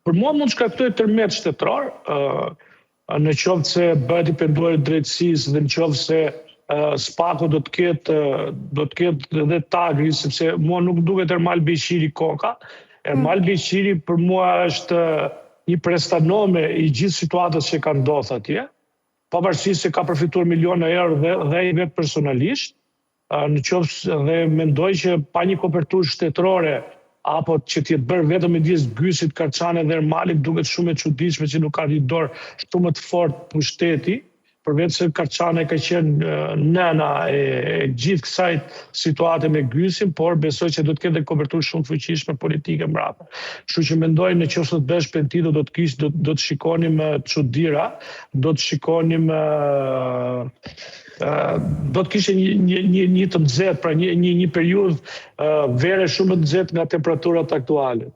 Për mua mund shkaktoj tërmet shtetëror, në qoftë se bëhet i penduar i drejtësisë dhe në qoftë se Spaku do të ketë edhe tagri, sepse mua nuk duket Ermal Beqiri koka. Ermal Beqiri për mua është një prestanome i gjithë situatës që ka ndodhur atje, pavarësisht se ka përfituar miliona euro dhe i vetë personalisht, në qoftë dhe mendoj që pa një koperturë shtetërore apo që t'jetë bërë vetëm midis Gysit, Karçanit dhe Ermalit, duket shumë e çuditshme që nuk ka një dorë shumë të fortë pushteti, përveç se Karçana ka qenë nëna e gjithë kësaj situate me Gysin, por besoj që do të ketë koperturë shumë fuqishme politike mbrapa. Kështu që mendoj në qoftë të bësh Pentito do të shikonim çuditëra, do të shikonim do të kishte një të nxehtë, pra një periudhë vere shumë të nxehtë nga temperaturat aktuale.